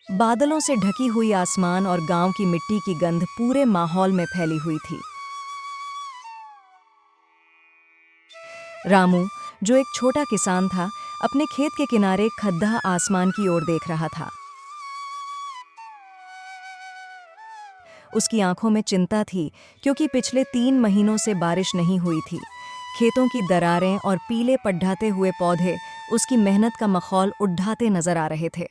बादलों से ढकी हुई आसमान और गांव की मिट्टी की गंध पूरे माहौल में फैली हुई थी। रामू, जो एक छोटा किसान था, अपने खेत के किनारे खद्दा आसमान की ओर देख रहा था। उसकी आंखों में चिंता थी, क्योंकि पिछले 3 महीनों से बारिश नहीं हुई थी। खेतों की दरारें और पीले पड्ढाते हुए पौधे उसकी मेहनत का मखौल उड़ाते नजर आ रहे थे।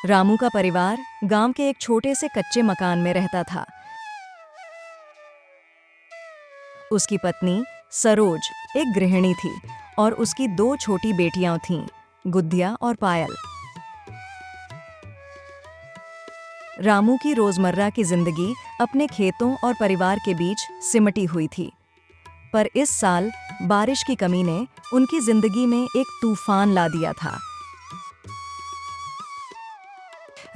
रामू का परिवार गांव के एक छोटे से कच्चे मकान में रहता था। उसकी पत्नी सरोज एक गृहिणी थी और उसकी 2 छोटी बेटियां थीं, गुद्दिया और पायल। रामू की रोजमर्रा की जिंदगी अपने खेतों और परिवार के बीच सिमटी हुई थी। पर इस साल बारिश की कमी ने उनकी जिंदगी में एक तूफान ला दिया था।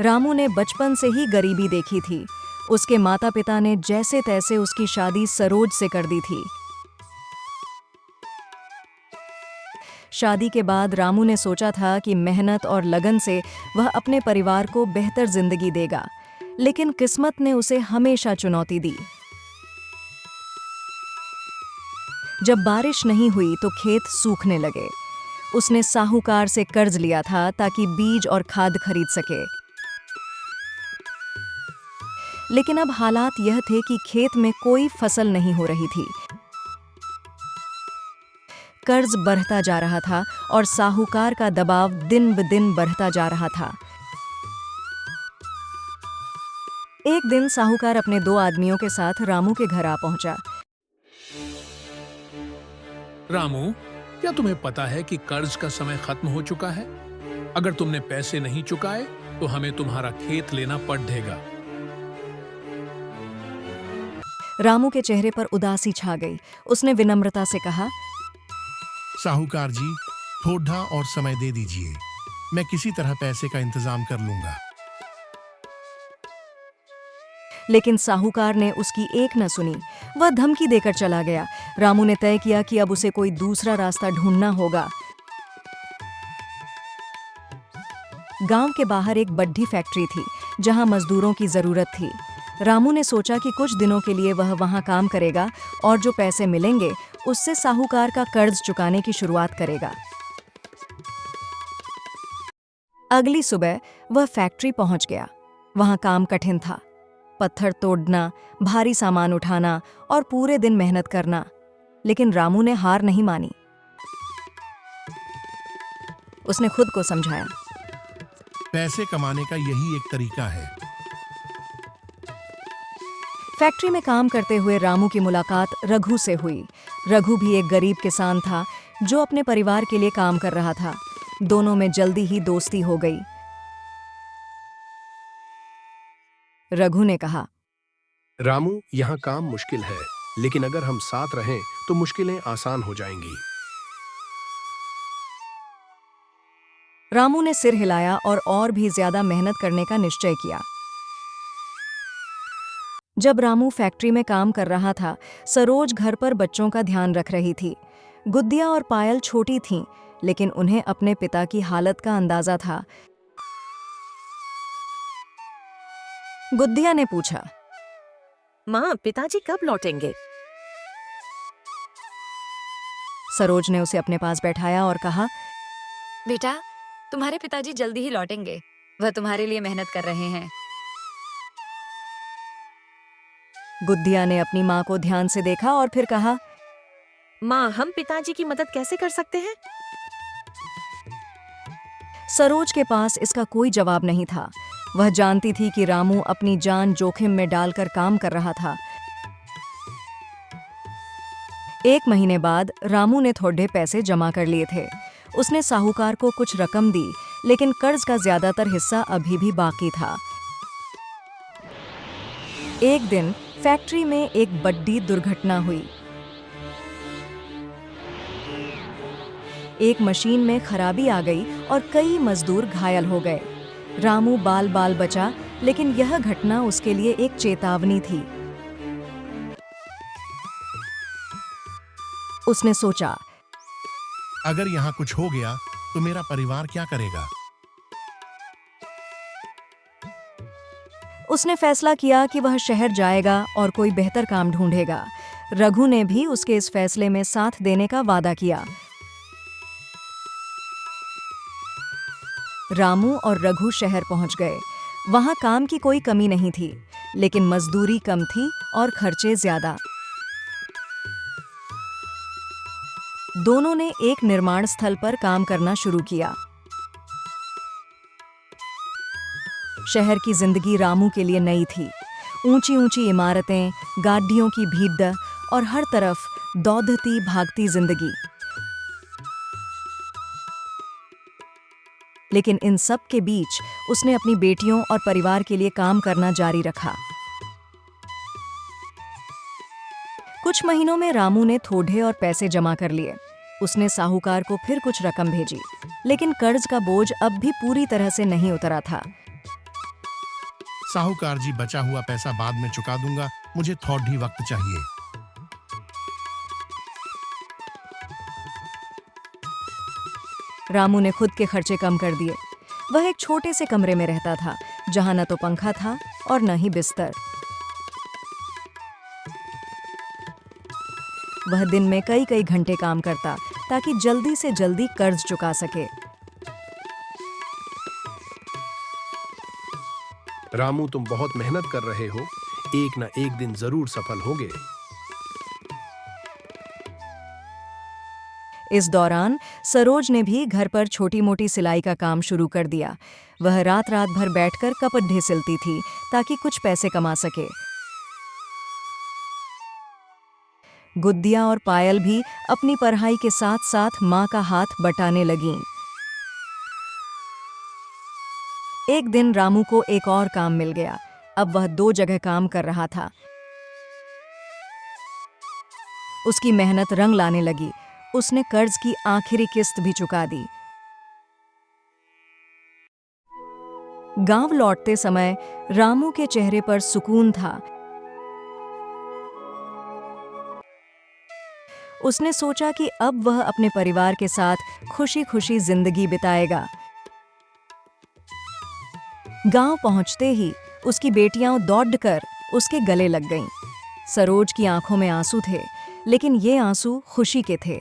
रामू ने बचपन से ही गरीबी देखी थी। उसके माता-पिता ने जैसे तैसे उसकी शादी सरोज से कर दी थी। शादी के बाद रामू ने सोचा था कि मेहनत और लगन से वह अपने परिवार को बेहतर जिंदगी देगा, लेकिन किस्मत ने उसे हमेशा चुनौती दी। जब बारिश नहीं हुई तो खेत सूखने लगे। उसने साहूकार से कर्ज लिया था ताकि बीज और खाद खरीद सके। लेकिन अब हालात यह थे कि खेत में कोई फसल नहीं हो रही थी। कर्ज बढ़ता जा रहा था और साहूकार का दबाव दिन ब दिन बढ़ता जा रहा था। एक दिन साहूकार अपने 2 आदमियों के साथ रामू के घर आ पहुंचा। रामू, क्या तुम्हें पता है कि कर्ज का समय खत्म हो चुका है? अगर तुमने पैसे नहीं चुकाए तो हमें तुम्हारा खेत लेना पड़ेगा। रामू के चेहरे पर उदासी छा गई। उसने विनम्रता से कहा, साहूकार जी, थोड़ा और समय दे दीजिए। मैं किसी तरह पैसे का इंतजाम कर लूंगा। लेकिन साहूकार ने उसकी एक न सुनी। वह धमकी देकर चला गया। रामू ने तय किया कि अब उसे कोई दूसरा रास्ता ढूंढना होगा। गांव के बाहर एक बड्ढी फैक्ट्री थी, जहां मजदूरों की जरूरत थी। रामू ने सोचा कि कुछ दिनों के लिए वह वहां काम करेगा और जो पैसे मिलेंगे उससे साहूकार का कर्ज चुकाने की शुरुआत करेगा। अगली सुबह वह फैक्ट्री पहुंच गया। वहां काम कठिन था। पत्थर तोड़ना, भारी सामान उठाना और पूरे दिन मेहनत करना। लेकिन रामू ने हार नहीं मानी। उसने खुद को समझाया, पैसे कमाने का यही एक तरीका है। फैक्ट्री में काम करते हुए रामू की मुलाकात रघु से हुई। रघु भी एक गरीब किसान था जो अपने परिवार के लिए काम कर रहा था। दोनों में जल्दी ही दोस्ती हो गई। रघु ने कहा, रामू, यहाँ काम मुश्किल है, लेकिन अगर हम साथ रहें तो मुश्किलें आसान हो जाएंगी। रामू ने सिर हिलाया और भी ज्यादा मेहनत करने का निश्चय किया। जब रामू फैक्ट्री में काम कर रहा था, सरोज घर पर बच्चों का ध्यान रख रही थी। गुद्दिया और पायल छोटी थीं, लेकिन उन्हें अपने पिता की हालत का अंदाजा था। गुद्दिया ने पूछा, माँ, पिताजी कब लौटेंगे? सरोज ने उसे अपने पास बैठाया और कहा, बेटा, तुम्हारे पिताजी जल्दी ही लौटेंगे। वह तुम्हारे लिए मेहनत कर रहे हैं। गुद्दिया ने अपनी माँ को ध्यान से देखा और फिर कहा, माँ, हम पिताजी की मदद कैसे कर सकते हैं? सरोज के पास इसका कोई जवाब नहीं था। वह जानती थी कि रामू अपनी जान जोखिम में डालकर काम कर रहा था। 1 महीने बाद रामू ने थोड़े पैसे जमा कर लिए थे। उसने साहूकार को कुछ रकम दी, लेकिन कर्ज का ज्यादातर हिस्सा अभी भी बाकी था। एक दिन फैक्ट्री में एक बड़ी दुर्घटना हुई। एक मशीन में खराबी आ गई और कई मजदूर घायल हो गए। रामू बाल बाल बचा, लेकिन यह घटना उसके लिए एक चेतावनी थी। उसने सोचा, अगर यहाँ कुछ हो गया तो मेरा परिवार क्या करेगा? उसने फैसला किया कि वह शहर जाएगा और कोई बेहतर काम ढूंढेगा। रघु ने भी उसके इस फैसले में साथ देने का वादा किया। रामू और रघु शहर पहुंच गए। वहां काम की कोई कमी नहीं थी, लेकिन मजदूरी कम थी और खर्चे ज्यादा। दोनों ने एक निर्माण स्थल पर काम करना शुरू किया। शहर की जिंदगी रामू के लिए नई थी। ऊंची ऊंची इमारतें, गाड़ियों की भीड़ और हर तरफ दौड़ती भागती जिंदगी। लेकिन इन सब के बीच उसने अपनी बेटियों और परिवार के लिए काम करना जारी रखा। कुछ महीनों में रामू ने थोड़े और पैसे जमा कर लिए। उसने साहूकार को फिर कुछ रकम भेजी, लेकिन कर्ज का बोझ अब भी पूरी तरह से नहीं उतरा था। साहूकार जी, बचा हुआ पैसा बाद में चुका दूंगा, मुझे थोड़ा ही वक्त चाहिए। रामू ने खुद के खर्चे कम कर दिए। वह एक छोटे से कमरे में रहता था, जहां न तो पंखा था और न ही बिस्तर। वह दिन में कई कई घंटे काम करता ताकि जल्दी से जल्दी कर्ज चुका सके। रामू, तुम बहुत मेहनत कर रहे हो, एक ना एक दिन जरूर सफल होगे। इस दौरान सरोज ने भी घर पर छोटी मोटी सिलाई का काम शुरू कर दिया। वह रात रात भर बैठकर कपड़े सिलती थी ताकि कुछ पैसे कमा सके। गुद्दिया और पायल भी अपनी पढ़ाई के साथ साथ मां का हाथ बटाने लगीं। एक दिन रामू को एक और काम मिल गया। अब वह 2 जगह काम कर रहा था। उसकी मेहनत रंग लाने लगी। उसने कर्ज की आखिरी किस्त भी चुका दी। गांव लौटते समय रामू के चेहरे पर सुकून था। उसने सोचा कि अब वह अपने परिवार के साथ खुशी खुशी जिंदगी बिताएगा। गांव पहुंचते ही उसकी बेटियां दौड़कर उसके गले लग गईं। सरोज की आंखों में आंसू थे, लेकिन ये आंसू खुशी के थे।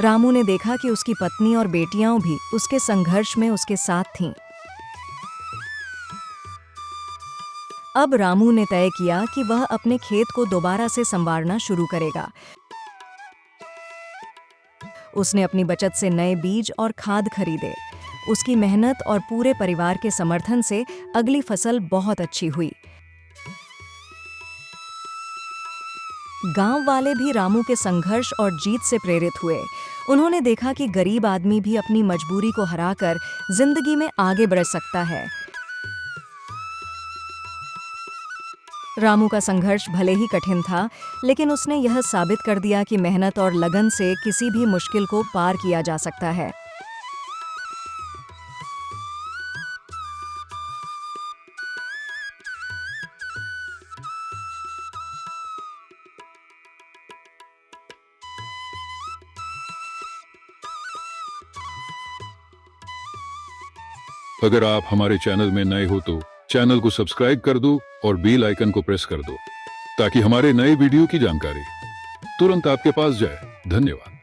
रामू ने देखा कि उसकी पत्नी और बेटियां भी उसके संघर्ष में उसके साथ थीं। अब रामू ने तय किया कि वह अपने खेत को दोबारा से संवारना शुरू करेगा। उसने अपनी बचत से नए बीज और खाद खरीदे। उसकी मेहनत और पूरे परिवार के समर्थन से अगली फसल बहुत अच्छी हुई। गांव वाले भी रामू के संघर्ष और जीत से प्रेरित हुए। उन्होंने देखा कि गरीब आदमी भी अपनी मजबूरी को हराकर जिंदगी में आगे बढ़ सकता है। रामू का संघर्ष भले ही कठिन था, लेकिन उसने यह साबित कर दिया कि मेहनत और लगन से किसी भी मुश्किल को पार किया जा सकता है। अगर आप हमारे चैनल में नए हो तो चैनल को सब्सक्राइब कर दो और बेल आइकन को प्रेस कर दो ताकि हमारे नए वीडियो की जानकारी तुरंत आपके पास जाए। धन्यवाद।